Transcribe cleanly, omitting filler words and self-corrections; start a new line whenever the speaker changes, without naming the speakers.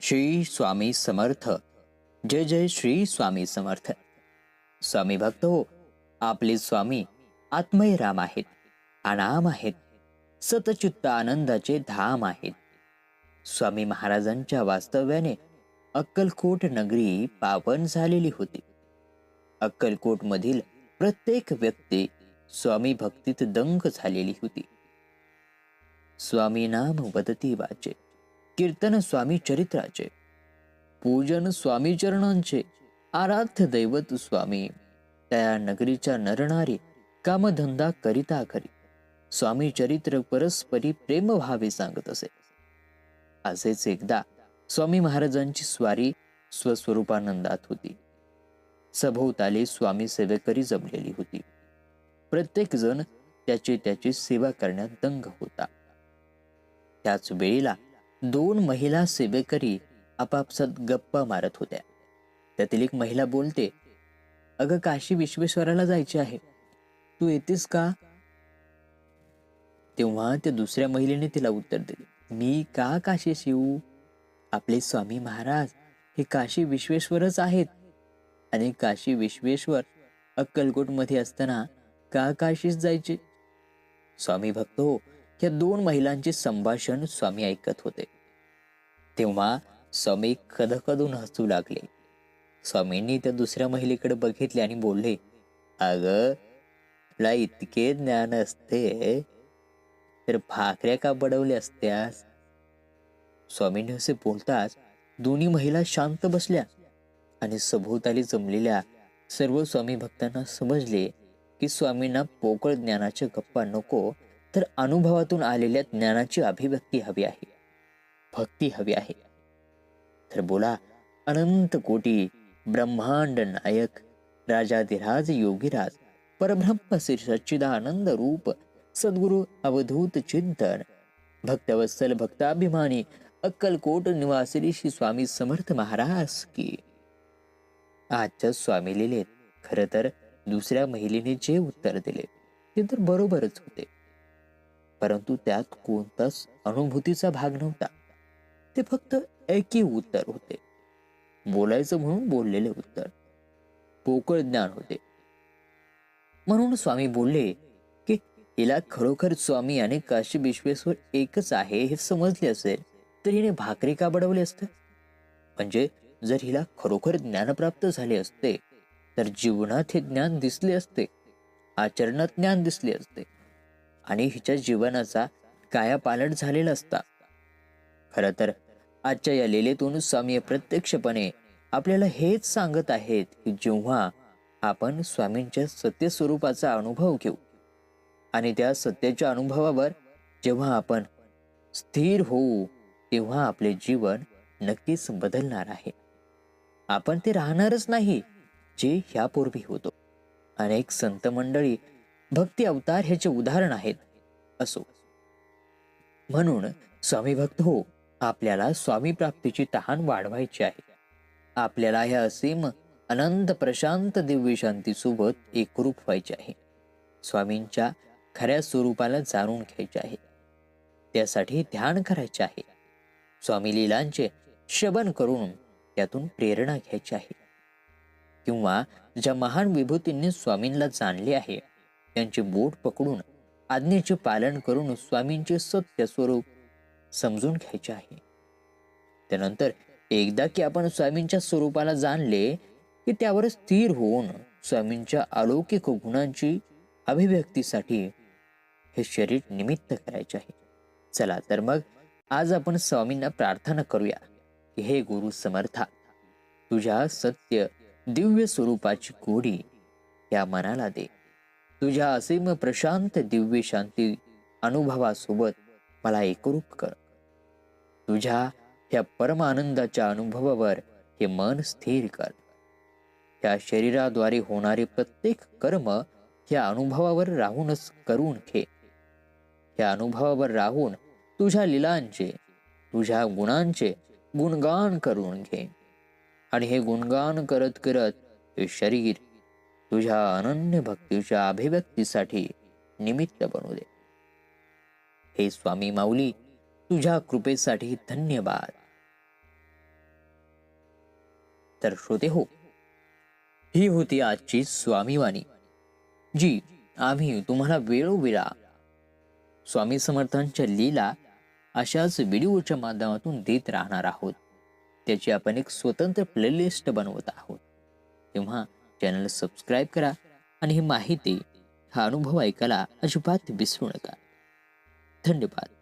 श्री स्वामी समर्थ. जय जय श्री स्वामी समर्थ. स्वामी भक्त हो, आपले स्वामी आत्मय राम आहेत, अनाम आहेत, सतचित्त आनंदाचे धाम आहेत. स्वामी महाराजांच्या वास्तव्याने अक्कलकोट नगरी पावन झालेली होती. अक्कलकोट मधील प्रत्येक व्यक्ती स्वामी भक्तीत दंग झालेली होती. स्वामी नाम वदती वाचे, कीर्तन स्वामी चरित्राचे, पूजन स्वामी चरणांचे, आराध्य दैवत स्वामी. त्या नगरीच्या नरनारी कामधंदा करिता करी स्वामी चरित्र परस्परी प्रेम भावे सांगत असे. असेच एकदा स्वामी महाराजांची स्वारी स्वस्वरूपानंदात होती. सभोवताली स्वामी सेवेकरी जमलेली होती. प्रत्येक जण त्याची सेवा करण्यात दंग होता. त्याच वेळेला दोन महिला सेवेकरी आपापसात गप्पा मारत होत्या. त्यातील एक महिला बोलते, अगं काशी विश्वेश्वराला जायचे आहे, तू येतेस का? तेव्हा त्या दुसऱ्या महिलेने तिला उत्तर दिले, मी का काशीस येऊ? आपले स्वामी महाराज हे काशी विश्वेश्वरच आहेत आणि काशी विश्वेश्वर अक्कलकोट मध्ये असताना का काशीस जायचे? स्वामी भक्त हो, या दोन महिलांचे संभाषण स्वामी ऐकत होते. तेव्हा स्वामी खदखदून हसू लागले. स्वामींनी त्या दुसऱ्या महिलेकडे बघितले आणि बोलले, अगं तुला इतके ज्ञान असते तर भाकऱ्या का बडवल्या असत्यास? स्वामींनी असे बोलताच दोन्ही महिला शांत बसल्या आणि सभोवताली जमलेल्या सर्व स्वामी भक्तांना समजले की स्वामींना पोकळ ज्ञानाच्या गप्पा नको, तर अनुभवातून आलेल्या ज्ञानाची अभिव्यक्ती हवी आहे, भक्ती हवी आहे. तर बोला, अनंत कोटी ब्रह्मांड नायक राजाधिराज योगीराज परब्रह्म श्री सच्चिदानंद रूप सद्गुरु अवधूत चिंतन भक्तवत्सल भक्ताभिमानी अक्कलकोट निवासी श्री स्वामी समर्थ महाराज की. आजच्या स्वामी लिलेत खरं तर दुसऱ्या महिलेने जे उत्तर दिले ते तर बरोबरच होते, परंतु त्यात कोणताच अनुभूतीचा भाग नव्हता. ते फक्त एकी उत्तर होते, बोलायचं म्हणून बोललेले उत्तर, पोकळ ज्ञान होते. म्हणून स्वामी बोलले की हिला खरोखर स्वामी आणि काशी विश्वेश्वर एकच आहे हे समजले असेल तर हिने भाकरी का बडवले असते? म्हणजे जर हिला खरोखर ज्ञान प्राप्त झाले असते तर जीवनात हे ज्ञान दिसले असते, आचरणात ज्ञान दिसले असते आणि हिच्या जीवनाचा कायापालट झालेला असता. खरं तर आजच्या या लीलेतून स्वामी प्रत्यक्षपणे आपल्याला हेच सांगत आहेत की जेव्हा आपण स्वामींच्या सत्य स्वरूपाचा अनुभव घेऊ आणि त्या सत्याच्या अनुभवावर जेव्हा आपण स्थिर होऊ तेव्हा आपले जीवन नक्कीच बदलणार आहे. आपण ते राहणारच नाही जे ह्यापूर्वी होतो. अनेक संत मंडळी भक्ती अवतार ह्याचे उदाहरण आहेत. असो, म्हणून स्वामी भक्त हो, आपल्याला स्वामी प्राप्तीची तहान वाढवायची आहे. आपल्याला ह्या असीम अनंत प्रशांत दिव्य शांती सोबत एकरूप व्हायचे आहे. स्वामींच्या खऱ्या स्वरूपाला जाणून घ्यायचे आहे. त्यासाठी ध्यान करायचे आहे. स्वामी लीलांचे श्रवण करून त्यातून प्रेरणा घ्यायची आहे. किंवा ज्या महान विभूतींनी स्वामींना जाणले आहे त्यांचे बोट पकडून आज्ञेचे पालन करून स्वामींचे सत्य स्वरूप समजून घ्यायचे आहे. त्यानंतर एकदा की आपण स्वामींच्या स्वरूपाला जाणले की त्यावर स्थिर होऊन स्वामींच्या अलौकिक गुणांची अभिव्यक्तीसाठी हे शरीर निमित्त करायचे आहे. चला तर मग आज आपण स्वामींना प्रार्थना करूया की हे गुरु समर्था, तुझ्या सत्य दिव्य स्वरूपाची गोडी या मनाला दे. तुझ्या असीम प्रशांत दिव्य शांती अनुभवासोबत मला एकरूप कर. तुझ्या ह्या परम आनंदाच्या अनुभवावर हे मन स्थिर कर. ह्या शरीराद्वारे होणारे प्रत्येक कर्म ह्या अनुभवावर राहूनच करून घे. ह्या अनुभवावर राहून तुझ्या लीलांचे, तुझ्या गुणांचे गुणगान करून घे आणि हे गुणगान करत करत हे शरीर तुझ्या अनन्य भक्तीच्या अभिव्यक्तीसाठी निमित्त बनू दे. हे स्वामी माऊली, तुझ्या कृपेसाठी धन्यवाद. तर श्रोते हो, ही होती आजची स्वामीवाणी, जी आम्ही तुम्हाला वेळोवेळा स्वामी समर्थांच्या लीला अशाच व्हिडिओच्या माध्यमातून देत राहणार आहोत. त्याची आपण एक स्वतंत्र प्लेलिस्ट बनवत आहोत. तेव्हा चॅनल सबस्क्राईब करा आणि ही माहिती, हा अनुभव ऐकायला अजिबात विसरू नका. धन्यवाद.